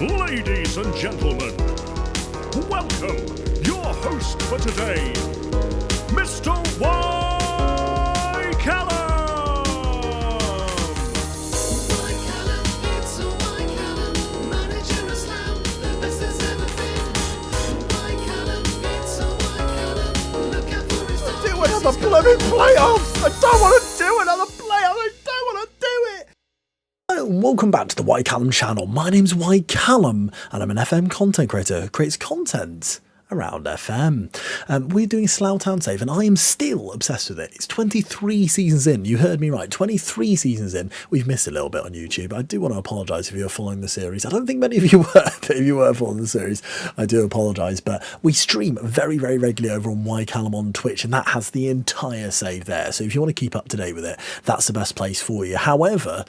Ladies and gentlemen, welcome your host for today, Mr. Y. Callum. Y. Callum, it's a Y. Callum, manager of Slough, the best there's ever been. Y. Callum, it's a Y. Callum, look out for his dog. Do another blooming playoffs! I don't want to do another playoff! I don't want to do it! Hello and welcome back to the Y. Callum channel. My name's Y. Callum and I'm an FM content creator who creates content around FM. We're doing Slough Town save and I am still obsessed with it. It's 23 seasons in. You heard me right. 23 seasons in. We've missed a little bit on YouTube. I do want to apologise if you were following the series. I don't think many of you were, but if you were following the series, I do apologise. But we stream very, very regularly over on Y. Callum on Twitch and that has the entire save there. So if you want to keep up to date with it, that's the best place for you. However,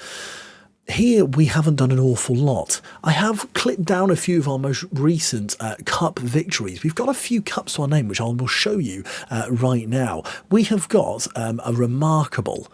here we haven't done an awful lot. I have clipped down a few of our most recent cup victories. We've got a few cups to our name, which I will show you right now. We have got a remarkable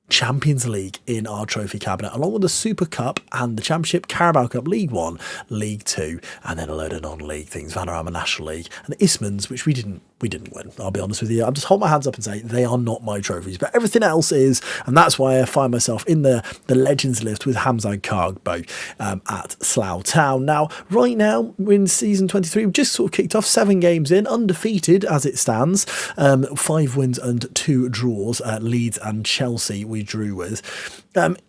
Champions League in our trophy cabinet, along with the Super Cup and the Championship, Carabao Cup, League 1, League 2, and then a load of non-league things, Vanarama National League, and the Ismans, which we didn't win, I'll be honest with you. I'll just hold my hands up and say they are not my trophies, but everything else is, and that's why I find myself in the Legends list with Hamza Kargbo at Slough Town. Now, right now, we're in season 23, we've just sort of kicked off 7 games in, undefeated as it stands, 5 wins and 2 draws, Leeds and Chelsea we drew with.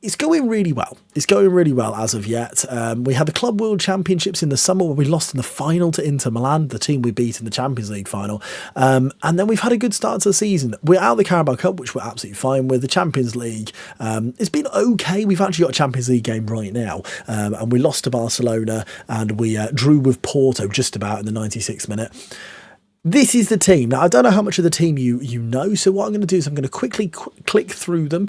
It's going really well. It's going really well as of yet. We had the Club World Championships in the summer where we lost in the final to Inter Milan, the team we beat in the Champions League final. And then we've had a good start to the season. We're out of the Carabao Cup, which we're absolutely fine with. The Champions League, it's been okay. We've actually got a Champions League game right now. And we lost to Barcelona and we drew with Porto just about in the 96th minute. This is the team. Now, I don't know how much of the team you know, so what I'm going to do is I'm going to quickly click through them,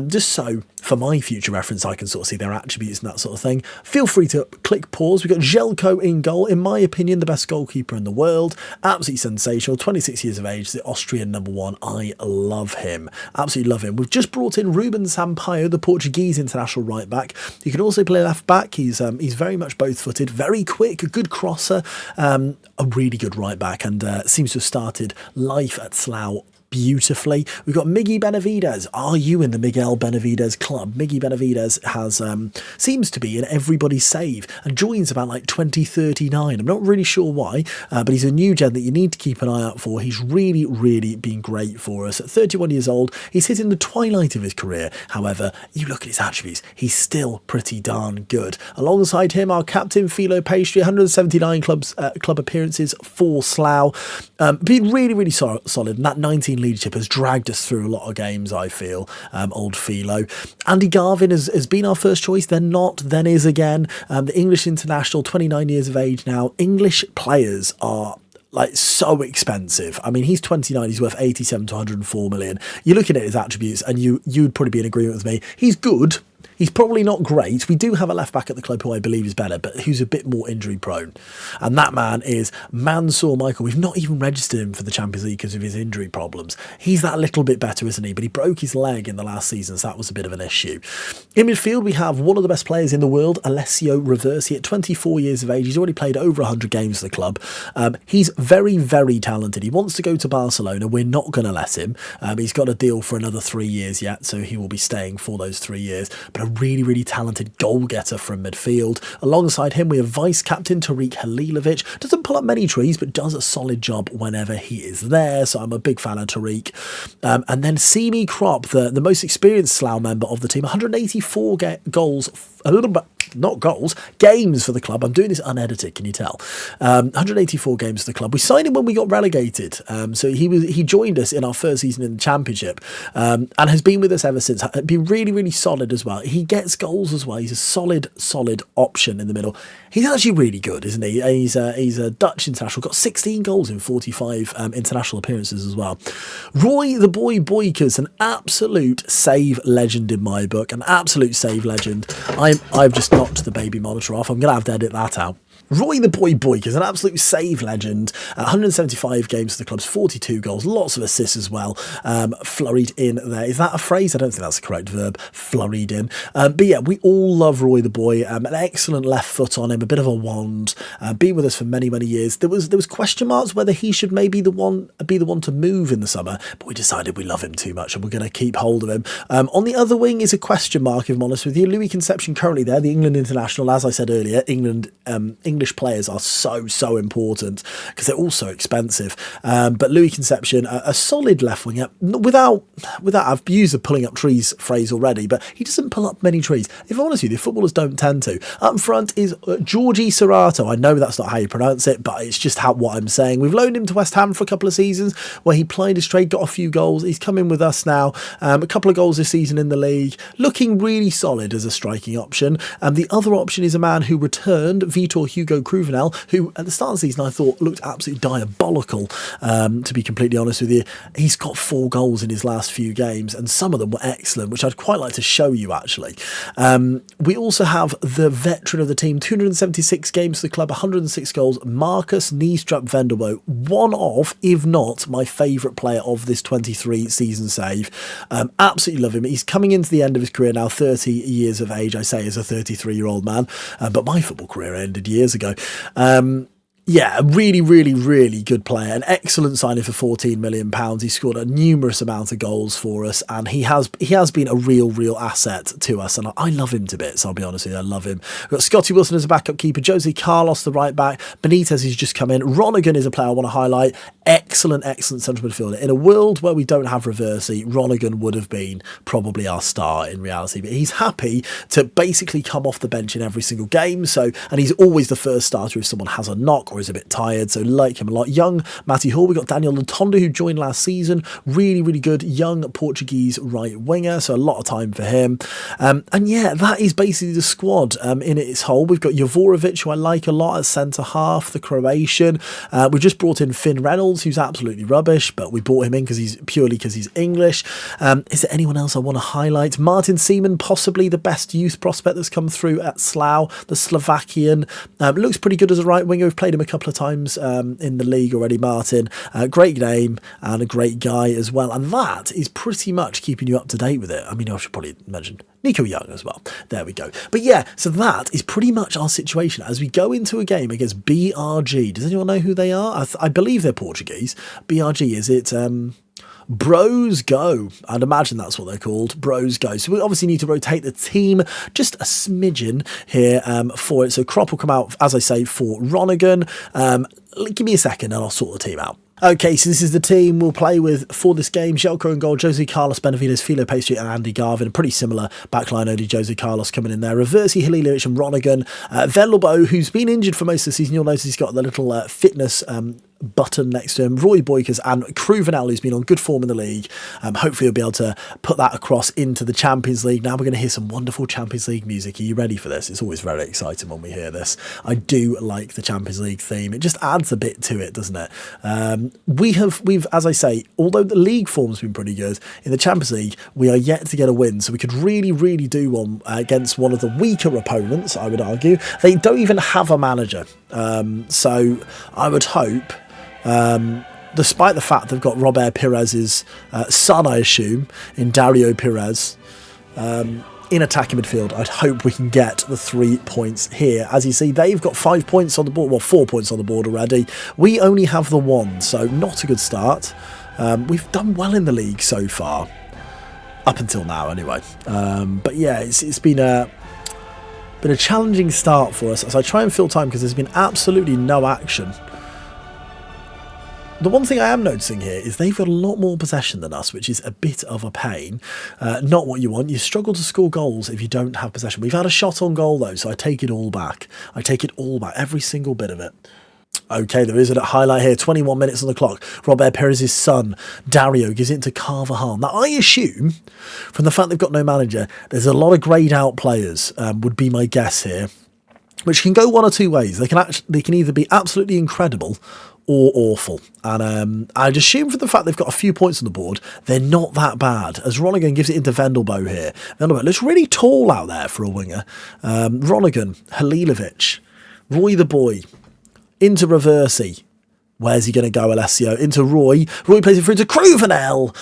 just so for my future reference I can sort of see their attributes and that sort of thing. Feel free to click pause. We've got Jelko in goal, in my opinion, the best goalkeeper in the world. Absolutely sensational, 26 years of age, the Austrian #1. I love him. Absolutely love him. We've just brought in Ruben Sampaio, the Portuguese international right back. He can also play left back. He's very much both-footed, very quick, a good crosser, a really good right back, and seems to have started life at Slough beautifully. We've got Miggy Benavides. Are you in the Miguel Benavides club? Miggy Benavides has seems to be in everybody's save and joins about like 2039. I'm not really sure why, but he's a new gen that you need to keep an eye out for. He's really, really been great for us. At 31 years old, he's hitting the twilight of his career. However, you look at his attributes, he's still pretty darn good. Alongside him, our captain, Philo Pastry, 179 club appearances for Slough. Been really, really solid, and that 19 leadership has dragged us through a lot of games, I feel. Old Philo. Andy Garvin has been our first choice, then not, then is again. The English international, 29 years of age now. English players are like so expensive. I mean, he's 29, he's worth 87 to 104 million. You're looking at his attributes and you'd probably be in agreement with me. He's good. He's probably not great. We do have a left back at the club who I believe is better, but who's a bit more injury prone. And that man is Mansour Michael. We've not even registered him for the Champions League because of his injury problems. He's that little bit better, isn't he? But he broke his leg in the last season, so that was a bit of an issue. In midfield, we have one of the best players in the world, Alessio Reversi, at 24 years of age. He's already played over 100 games for the club. He's very, very talented. He wants to go to Barcelona. We're not going to let him. He's got a deal for another 3 years yet, so he will be staying for those 3 years. But a really, really talented goal-getter from midfield. Alongside him, we have vice-captain Tariq Halilovic. Doesn't pull up many trees, but does a solid job whenever he is there, so I'm a big fan of Tariq. And then Simi Krop, the most experienced Slough member of the team, 184 goals, a little bit, not goals, games for the club. I'm doing this unedited, can you tell? 184 games for the club. We signed him when we got relegated, so he joined us in our first season in the Championship, and has been with us ever since. Been really, really solid as well. He gets goals as well. He's a solid option in the middle. He's actually really good, isn't he? He's a Dutch international, got 16 goals in 45 international appearances as well. Roy the Boy Boykers, an absolute save legend in my book, an absolute save legend. I've just knocked the baby monitor off. I'm going to have to edit that out. Roy the Boy Boyk is an absolute save legend. 175 games for the club's 42 goals, lots of assists as well. Flurried in there. Is that a phrase? I don't think that's the correct verb. Flurried in. But yeah, we all love Roy the Boy. An excellent left foot on him, a bit of a wand. Been with us for many, many years. There was question marks whether he should maybe be the one to move in the summer, but we decided we love him too much and we're going to keep hold of him. On the other wing is a question mark, if I'm honest with you. Louis Conception currently there, the England international. As I said earlier, English players are so important because they're all so expensive. But Louis Conception, a solid left winger, without I've used the pulling up trees phrase already, but he doesn't pull up many trees. If I'm honest with you, footballers don't tend to. Up front is Georgie Serrato. I know that's not how you pronounce it, but it's just what I'm saying. We've loaned him to West Ham for a couple of seasons where he played his trade, got a few goals. He's come in with us now. A couple of goals this season in the league, looking really solid as a striking option. The other option is a man who returned, Vitor Hugo Cruvinel, who at the start of the season I thought looked absolutely diabolical, to be completely honest with you. He's got 4 goals in his last few games and some of them were excellent, which I'd quite like to show you actually. We also have the veteran of the team, 276 games for the club, 106 goals, Marcus Niestrup Vendelbo, one of, if not my favourite player of this 23 season save. Absolutely love him. He's coming into the end of his career now, 30 years of age, I say as a 33-year-old man, but my football career ended years ago. Yeah, a really, really, really good player. An excellent signing for £14 million. He scored a numerous amount of goals for us, and he has been a real asset to us. And I love him to bits. I'll be honest with you, I love him. We've got Scotty Wilson as a backup keeper. Jose Carlos, the right back. Benitez, who's just come in. Ronigan is a player I want to highlight. Excellent central midfielder. In a world where we don't have Reversi, Ronigan would have been probably our star in reality. But he's happy to basically come off the bench in every single game. And he's always the first starter if someone has a knock or is a bit tired, so like him a lot. Young Matty Hall, we got Daniel Lutondo who joined last season, really good young Portuguese right winger, so a lot of time for him. And yeah, that is basically the squad in its whole. We've got Jovorovic, who I like a lot as centre half, the Croatian. We just brought in Finn Reynolds, who's absolutely rubbish, but we brought him in because he's English. Is there anyone else I want to highlight? Martin Seaman, possibly the best youth prospect that's come through at Slough, the Slovakian. Looks pretty good as a right winger. We've played him a couple of times in the league already. Martin, great name and a great guy as well, and that is pretty much keeping you up to date with it. I mean, I should probably mention Nico Young as well. There we go. But yeah, so that is pretty much our situation as we go into a game against BRG. Does anyone know who they are? I believe they're Portuguese. BRG, is it Bros Go? I'd imagine that's what they're called, Bros Go. So we obviously need to rotate the team just a smidgen here for it. So Kropp will come out, as I say, for Ronigan. Give me a second and I'll sort the team out. Okay, so this is the team we'll play with for this game. Željko in goal, Jose Carlos, Benavides, Filo Pastry and Andy Garvin. A pretty similar backline, only Jose Carlos coming in there. Reversi, Halilovic and Ronigan. Vendelbo, who's been injured for most of the season. You'll notice he's got the little fitness button next to him. Roy Boykers and Cruvinel, who's been on good form in the league. Hopefully he'll be able to put that across into the Champions League. Now we're going to hear some wonderful Champions League music. Are you ready for this? It's always very exciting when we hear this. I do like the Champions League theme. It just adds a bit to it, doesn't it? We've, as I say, although the league form's been pretty good, in the Champions League, we are yet to get a win. So we could really do one against one of the weaker opponents, I would argue. They don't even have a manager. So I would hope, despite the fact they've got Robert Perez's son, I assume, in Dario Perez, in attacking midfield, I'd hope we can get the 3 points here. As you see, they've got 5 points on the board, well, 4 points on the board already. We only have the 1, so not a good start. We've done well in the league so far, up until now anyway. But yeah, it's been a challenging start for us as I try and fill time because there's been absolutely no action. The one thing I am noticing here is they've got a lot more possession than us, which is a bit of a pain. Not what you want. You struggle to score goals if you don't have possession. We've had a shot on goal though, so I take it all back. Every single bit of it. Okay, there is a highlight here. 21 minutes on the clock. Robert Perez's son, Dario, gives it to Carvajal. Now, I assume, from the fact they've got no manager, there's a lot of greyed out players, would be my guess here. which can go one or two ways. They can either be absolutely incredible or awful. And I'd assume from the fact they've got a few points on the board, they're not that bad. As Ronigan gives it into Vendelbo here. Vendelbo looks really tall out there for a winger. Ronigan, Halilovic, Roy the boy, into Reversi. Where's he going to go, Alessio? Into Roy. Roy plays it through to Cruvenel.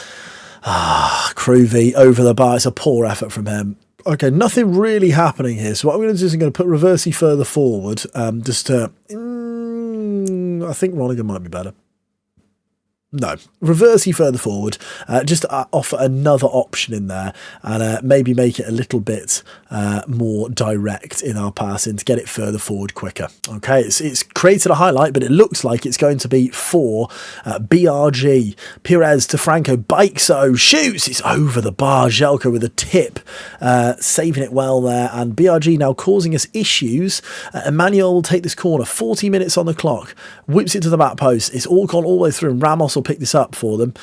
Cruvy over the bar. It's a poor effort from him. Okay, nothing really happening here. So what I'm going to do is I'm going to put Reversi further forward. Just to... I think Ronigan might be better. No, Reversi further forward, just to offer another option in there and maybe make it a little bit more direct in our passing to get it further forward quicker. Okay, it's created a highlight, but it looks like it's going to be for BRG. Perez to Franco, Bikes-O, shoots, it's over the bar. Jelko with a tip, saving it well there, and BRG now causing us issues. Emmanuel will take this corner, 40 minutes on the clock, whips it to the back post. It's all gone all the way through, and Ramos will pick this up for them.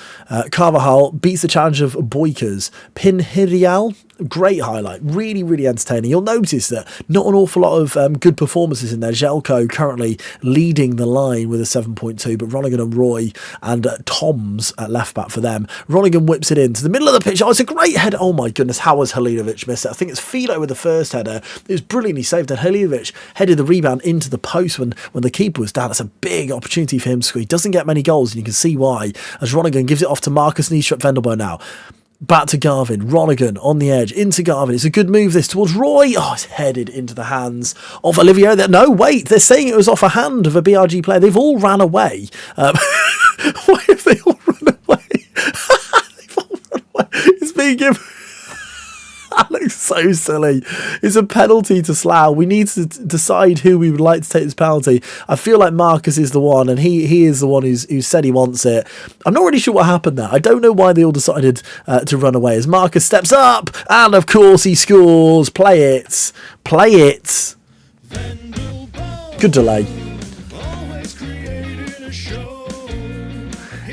Carvajal beats the challenge of Boykers. Pinhirial, great highlight, really, really entertaining. You'll notice that not an awful lot of good performances in there. Jelko currently leading the line with a 7.2, but Ronigan and Roy and Toms at left back for them. Ronigan whips it into the middle of the pitch. Oh, it's a great header. Oh my goodness, how has Halilovic missed it? I think it's Philo with the first header. It was brilliantly saved, and Halilovic headed the rebound into the post when the keeper was down. That's a big opportunity for him to score. He doesn't get many goals, and you can see why, as Ronigan gives it off to Marcus Nishat Vendelbo now. Back to Garvin, Ronigan on the edge, into Garvin. It's a good move this towards Roy. Oh, it's headed into the hands of Olivier. No, wait, they're saying it was off a hand of a BRG player. They've all ran away. Why have they all run away? They've all run away. It's being given... That looks so silly. It's a penalty to Slough. We need to decide who we would like to take this penalty. I feel like Marcus is the one, and he is the one who said he wants it. I'm not really sure what happened there. I don't know why they all decided to run away. As Marcus steps up, and of course he scores. Play it. Play it. Good delay.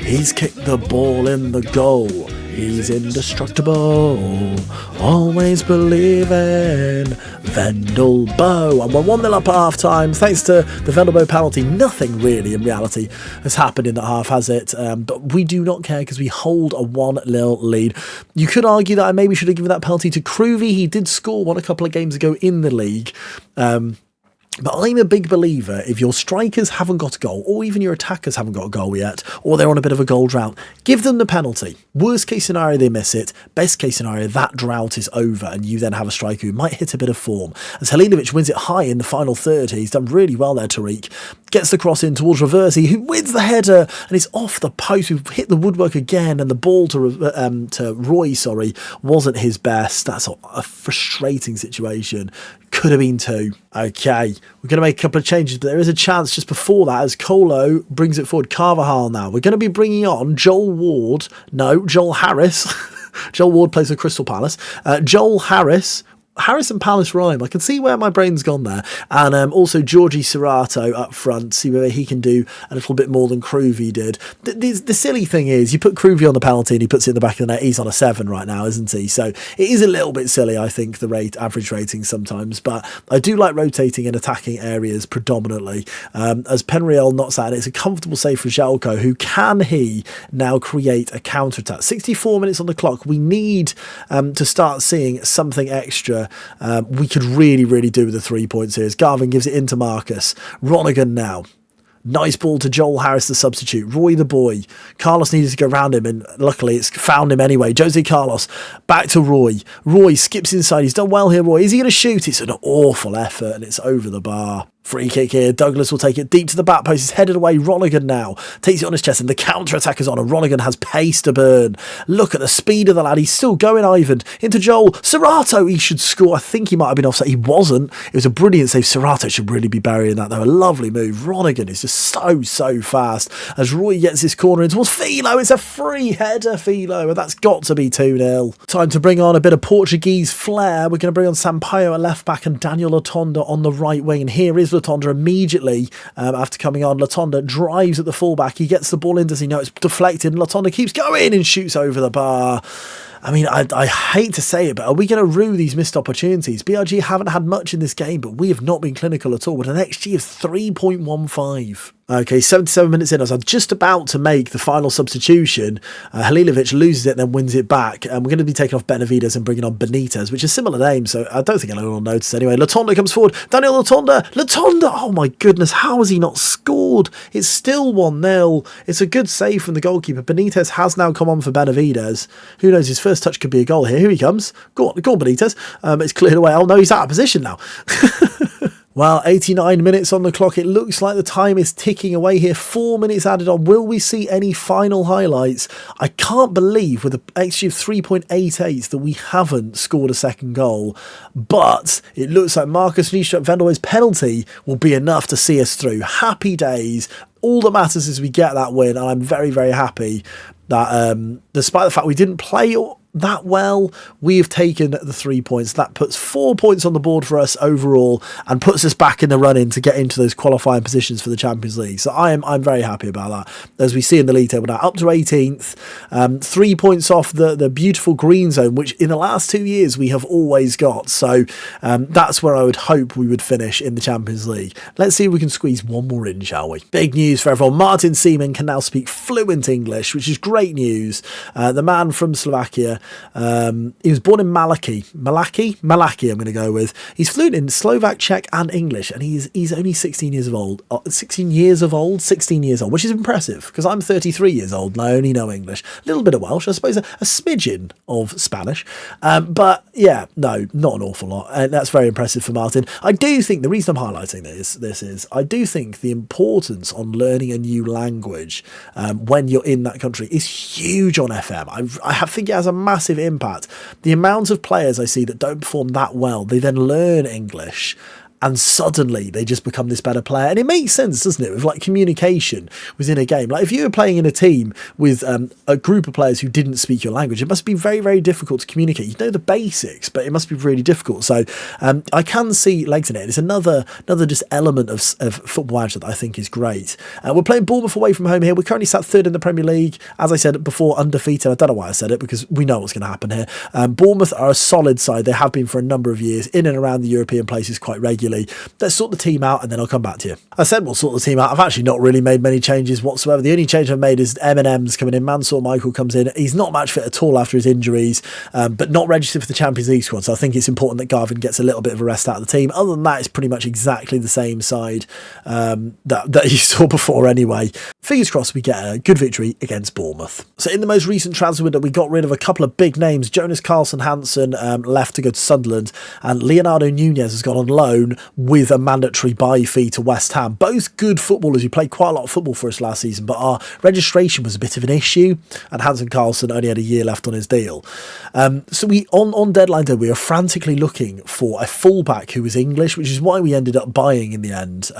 He's kicked the ball in the goal. He's indestructible, always believing. Vendelbo. And we're 1-0 up at half time. Thanks to the Vendelbo penalty, nothing really in reality has happened in that half, has it? But we do not care because we hold a 1-0 lead. You could argue that I maybe should have given that penalty to Cruvy. He did score one a couple of games ago in the league. But I'm a big believer, if your strikers haven't got a goal, or even your attackers haven't got a goal yet, or they're on a bit of a goal drought, give them the penalty. Worst case scenario, they miss it. Best case scenario, that drought is over, and you then have a striker who might hit a bit of form. As Halilovic wins it high in the final third, he's done really well there, Tariq. Gets the cross in towards Reversi, who wins the header, and it's off the post. We've hit the woodwork again, and the ball to Roy, wasn't his best. That's a frustrating situation. Could have been two. Okay, we're going to make a couple of changes, but there is a chance just before that as Colo brings it forward. Carvajal now. We're going to be bringing on Joel Harris. Joel Ward plays for Crystal Palace. Joel Harris and Palace rhyme. I can see where my brain's gone there. And also Georgie Serrato up front. See whether he can do a little bit more than Cruvy did. The silly thing is, you put Cruvy on the penalty and he puts it in the back of the net. He's on a 7 right now, isn't he? So it is a little bit silly, I think, the average rating sometimes. But I do like rotating in attacking areas predominantly. As Penriel knocks out, it's a comfortable save for Jelko, who can he now create a counter-attack. 64 minutes on the clock. We need to start seeing something extra. We could really, really do with the 3 points here. As Garvin gives it into Marcus. Ronigan now. Nice ball to Joel Harris, the substitute. Roy the boy. Carlos needed to go around him, and luckily it's found him anyway. Jose Carlos back to Roy. Roy skips inside. He's done well here, Roy. Is he going to shoot? It's an awful effort, and it's over the bar. Free kick here. Douglas will take it deep to the back post. He's headed away. Ronigan now takes it on his chest, and the counter-attack is on, and Ronigan has pace to burn. Look at the speed of the lad. He's still going, Ivan. Into Joel. Serrato, he should score. I think he might have been offside. He wasn't. It was a brilliant save. Serrato should really be burying that, though. A lovely move. Ronigan is just so fast. As Roy gets his corner in towards Philo. It's a free header, Philo, and that's got to be 2-0. Time to bring on a bit of Portuguese flair. We're going to bring on Sampaio at left back and Daniel Latonda on the right wing, and here is Latonda immediately after coming on. Latonda drives at the fullback. He gets the ball in. Does he know it's deflected? And Latonda keeps going and shoots over the bar. I mean, I hate to say it, but are we going to rue these missed opportunities? BRG haven't had much in this game, but we have not been clinical at all with an XG of 3.15. Okay, 77 minutes in, as I'm just about to make the final substitution. Halilovic loses it and then wins it back. And we're going to be taking off Benavides and bringing on Benitez, which is a similar name, so I don't think anyone will notice anyway. Latonda comes forward. Daniel Latonda! Latonda! Oh my goodness, how has he not scored? It's still 1-0. It's a good save from the goalkeeper. Benitez has now come on for Benavides. Who knows, his first touch could be a goal here. Here he comes. Go on Benitez. It's cleared away. Oh no, he's out of position now. Well, 89 minutes on the clock. It looks like the time is ticking away here. 4 minutes added on. Will we see any final highlights? I can't believe with an XG of 3.88 that we haven't scored a second goal. But it looks like Marcus Nystrup-Vendelboe's penalty will be enough to see us through. Happy days. All that matters is we get that win. And I'm very, very happy that despite the fact we didn't play that well, we have taken the 3 points. That puts 4 points on the board for us overall and puts us back in the run-in to get into those qualifying positions for the Champions League. So I'm very happy about that. As we see in the league table now, up to 18th, 3 points off the beautiful green zone, which in the last 2 years we have always got. So that's where I would hope we would finish in the Champions League. Let's see if we can squeeze one more in, shall we? Big news for everyone. Martin Seaman can now speak fluent English, which is great news. The man from Slovakia, he was born in Malacky, I'm going to go with. He's fluent in Slovak, Czech and English, and he's only 16 years old, which is impressive because I'm 33 years old and I only know English. A little bit of Welsh, I suppose a smidgen of Spanish, but yeah, no, not an awful lot, and that's very impressive for Martin. I do think the reason I'm highlighting this is I do think the importance on learning a new language when you're in that country is huge on FM. I think it has a massive impact. The amount of players I see that don't perform that well, they then learn English and suddenly they just become this better player. And it makes sense, doesn't it, with like communication within a game. Like if you were playing in a team with a group of players who didn't speak your language, it must be very, very difficult to communicate. You know the basics, but it must be really difficult. So I can see legs in it. It's another just element of football manager that I think is great. We're playing Bournemouth away from home here. We're currently sat third in the Premier League. As I said before, undefeated. I don't know why I said it because we know what's going to happen here. Bournemouth are a solid side. They have been for a number of years, in and around the European places quite regularly. Let's sort the team out and then I'll come back to you. I said we'll sort the team out. I've actually not really made many changes whatsoever. The only change I've made is Eminem's coming in. Mansour Michael comes in. He's not match fit at all after his injuries, but not registered for the Champions League squad. So I think it's important that Garvin gets a little bit of a rest out of the team. Other than that, it's pretty much exactly the same side that you saw before anyway. Fingers crossed we get a good victory against Bournemouth. So in the most recent transfer window, we got rid of a couple of big names. Jonas Carlson Hansen left to go to Sunderland, and Leonardo Nunez has gone on loan with a mandatory buy fee to West Ham. Both good footballers who played quite a lot of football for us last season, but our registration was a bit of an issue, and Hansen Carlson only had a year left on his deal. So we on deadline day, we were frantically looking for a fullback who was English, which is why we ended up buying in the end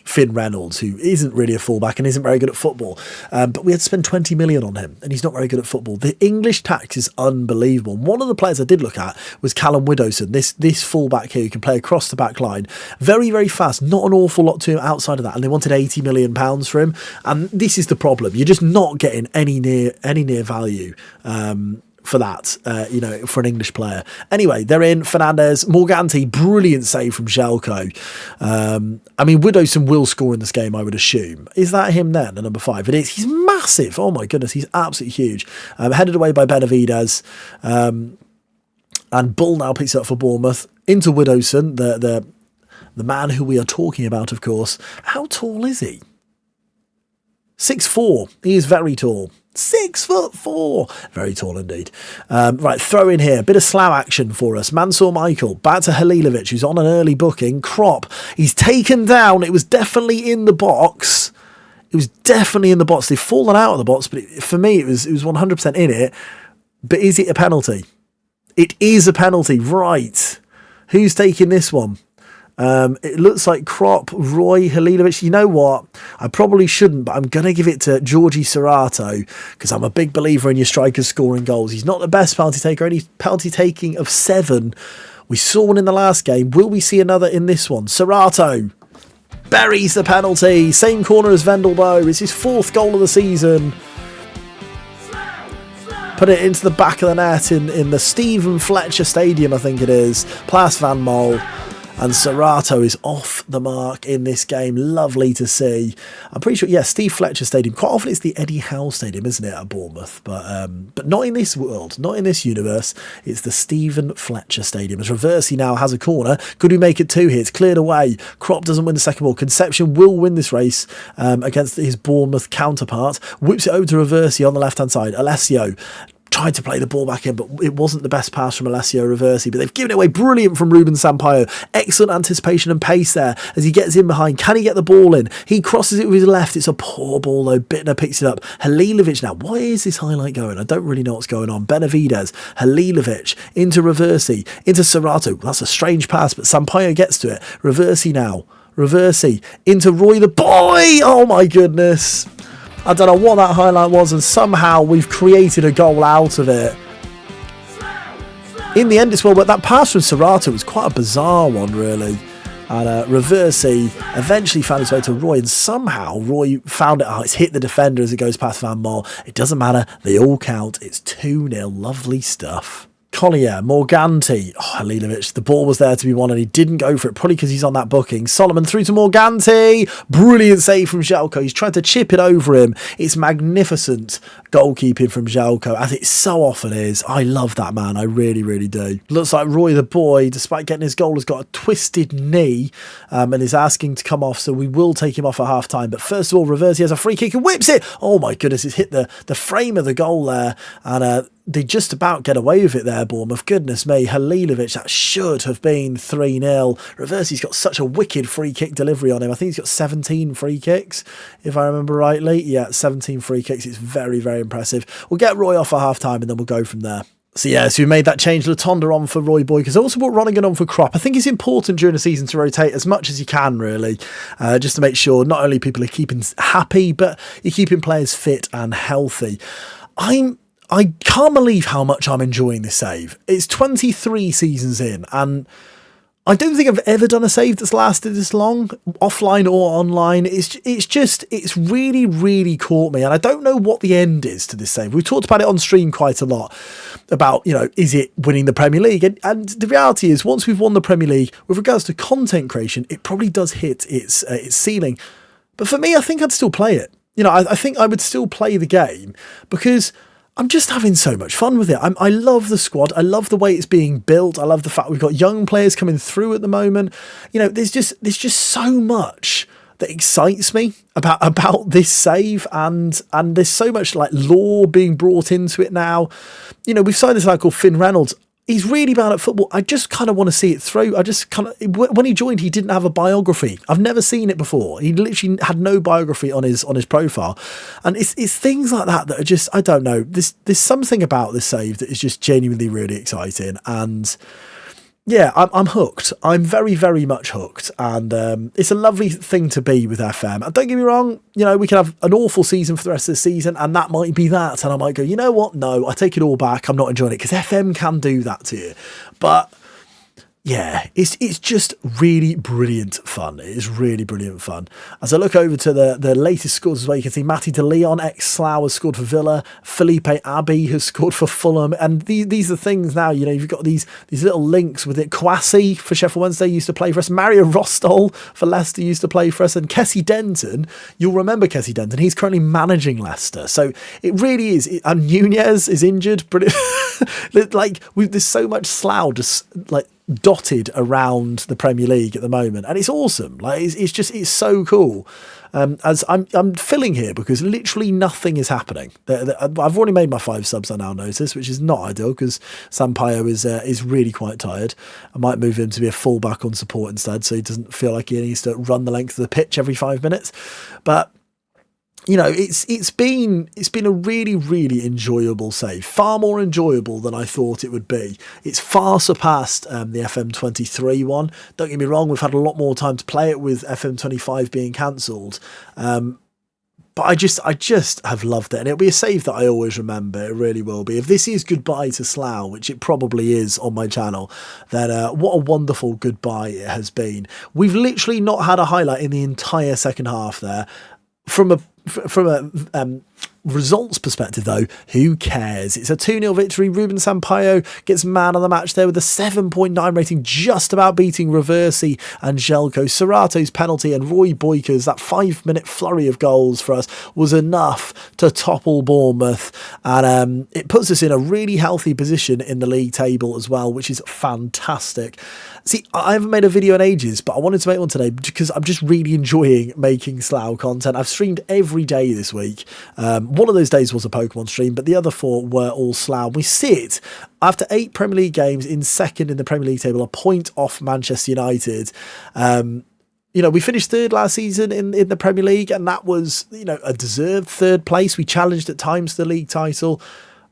Finn Reynolds, who isn't really a fullback and isn't very good at football, but we had to spend 20 million on him and he's not very good at football. The English tax is unbelievable. One of the players I did look at was Callum Widdowson, this fullback here who can play across the back line, very, very fast, not an awful lot to him outside of that, and they wanted £80 million for him, and this is the problem. You're just not getting any near value for that, for an English player. Anyway, they're in. Fernandez, Morganti, brilliant save from Željko. I mean, Widdowson will score in this game, I would assume. Is that him then, the number 5? It is. He's massive. Oh my goodness, he's absolutely huge. Headed away by Benavides. And Bull now picks it up for Bournemouth. Into Widdowson, the man who we are talking about, of course. How tall is he? 6'4". He is very tall. 6'4", very tall indeed. Right, throw in here, bit of Slough action for us. Mansour Michael back to Halilovic, who's on an early booking. Krop, he's taken down. It was definitely in the box. They've fallen out of the box, but for me it was 100% in it. But is it a penalty? It is a penalty, right? Who's taking this one? It looks like Krop, Roy, Halilovic. You know what? I probably shouldn't, but I'm going to give it to Georgi Serato because I'm a big believer in your strikers scoring goals. He's not the best penalty taker, only penalty taking of 7. We saw one in the last game. Will we see another in this one? Serato buries the penalty. Same corner as Vendelboe. It's his 4th goal of the season. put it into the back of the net in the Stephen Fletcher Stadium, I think it is, Plas Van Mol. And Serato is off the mark in this game. Lovely to see. I'm pretty sure, Steve Fletcher Stadium. Quite often it's the Eddie Howe Stadium, isn't it, at Bournemouth? But not in this world, not in this universe. It's the Stephen Fletcher Stadium. As Reversi now has a corner. Could we make it 2 here? It's cleared away. Kropp doesn't win the second ball. Conception will win this race against his Bournemouth counterpart. Whips it over to Reversi on the left-hand side. Alessio tried to play the ball back in, but it wasn't the best pass from Alessio Reversi, but they've given it away. Brilliant from Ruben Sampaio. Excellent anticipation and pace there as he gets in behind. Can he get the ball in? He crosses it with his left. It's a poor ball though. Bittner picks it up. Halilovic now. Why is this highlight going? I don't really know what's going on. Benavides, Halilovic into Reversi, into Serato. That's a strange pass, but Sampaio gets to it. Reversi now. Reversi into Roy the boy. Oh my goodness. I don't know what that highlight was, and somehow we've created a goal out of it. In the end, it's well, but that pass from Serato was quite a bizarre one, really. And Reversi eventually found his way to Roy, and somehow Roy found it. Oh, it's hit the defender as it goes past Van Mol. It doesn't matter. They all count. It's 2-0. Lovely stuff. Collier, Morganti, Halilovic, the ball was there to be won and he didn't go for it, probably because he's on that booking. Solomon through to Morganti, brilliant save from Željko. He's tried to chip it over him. It's magnificent goalkeeping from Željko, as it so often is. I love that man, I really, really do. Looks like Roy the boy, despite getting his goal, has got a twisted knee and is asking to come off, so we will take him off at half time. But first of all, Reversi has a free kick and whips it. Oh my goodness, it's hit the frame of the goal there, and they just about get away with it there, Bournemouth. Goodness me, Halilovic, that should have been 3-0. Reversi's got such a wicked free kick delivery on him. I think he's got 17 free kicks, if I remember rightly. Yeah, 17 free kicks. It's very, very impressive. We'll get Roy off at half-time and then we'll go from there. So we made that change. Latonda on for Roy Boy, because I also brought Ronigan on for Kropp. I think it's important during the season to rotate as much as you can, really, just to make sure not only people are keeping happy, but you're keeping players fit and healthy. I can't believe how much I'm enjoying this save. It's 23 seasons in, and I don't think I've ever done a save that's lasted this long, offline or online. It's really, really caught me, and I don't know what the end is to this save. We've talked about it on stream quite a lot, about, is it winning the Premier League? And the reality is, once we've won the Premier League, with regards to content creation, it probably does hit its ceiling. But for me, I think I'd still play it. I think I would still play the game, because I'm just having so much fun with it. I love the squad. I love the way it's being built. I love the fact we've got young players coming through at the moment. There's just so much that excites me about this save, and there's so much like lore being brought into it now. We've signed this guy called Finn Reynolds. He's really bad at football. I just kind of want to see it through. When he joined, he didn't have a biography. I've never seen it before. He literally had no biography on his profile. And it's things like that are just, I don't know. There's something about this save that is just genuinely really exciting. And yeah, I'm hooked. I'm very, very much hooked. And it's a lovely thing to be with FM. And don't get me wrong, we can have an awful season for the rest of the season, and that might be that. And I might go, you know what? No, I take it all back. I'm not enjoying it, because FM can do that to you. But yeah, it's just really brilliant fun. It is really brilliant fun. As I look over to the latest scores as well, you can see Matty De Leon, ex-Slough, has scored for Villa. Felipe Abbey has scored for Fulham. And these are things now, you've got these little links with it. Kwasi for Sheffield Wednesday used to play for us. Mario Rostol for Leicester used to play for us. And Kessie Denton, you'll remember Kessie Denton. He's currently managing Leicester. So it really is. And Nunez is injured. There's so much Slough just dotted around the Premier League at the moment, and it's awesome. It's so cool. As I'm filling here because literally nothing is happening. I've already made my 5 subs, I now notice, which is not ideal because Sampaio is really quite tired. I might move him to be a fullback on support instead, so he doesn't feel like he needs to run the length of the pitch every 5 minutes. But it's been a really, really enjoyable save. Far more enjoyable than I thought it would be. It's far surpassed the FM23 one. Don't get me wrong, we've had a lot more time to play it with FM25 being cancelled. But I just have loved it, and it'll be a save that I always remember. It really will be. If this is goodbye to Slough, which it probably is on my channel, then what a wonderful goodbye it has been. We've literally not had a highlight in the entire second half there. From a results perspective, though, who cares? It's a 2-0 victory. Ruben Sampaio gets man of the match there with a 7.9 rating, just about beating Reversi and Jelko. Serrato's penalty and Roy Boyka's, that 5-minute flurry of goals for us, was enough to topple Bournemouth. And it puts us in a really healthy position in the league table as well, which is fantastic. See, I haven't made a video in ages, but I wanted to make one today because I'm just really enjoying making Slough content. I've streamed every day this week. One of those days was a Pokemon stream, but the other 4 were all Slough. We sit, after 8 Premier League games, in second in the Premier League table, a point off Manchester United. We finished third last season in the Premier League, and that was, a deserved third place. We challenged at times the league title.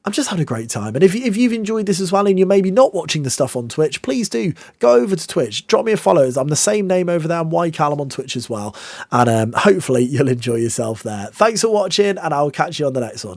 I'm just having a great time. And if you've enjoyed this as well and you're maybe not watching the stuff on Twitch, please do go over to Twitch. Drop me a follow. I'm the same name over there. I'm YCallum on Twitch as well. And hopefully you'll enjoy yourself there. Thanks for watching, and I'll catch you on the next one.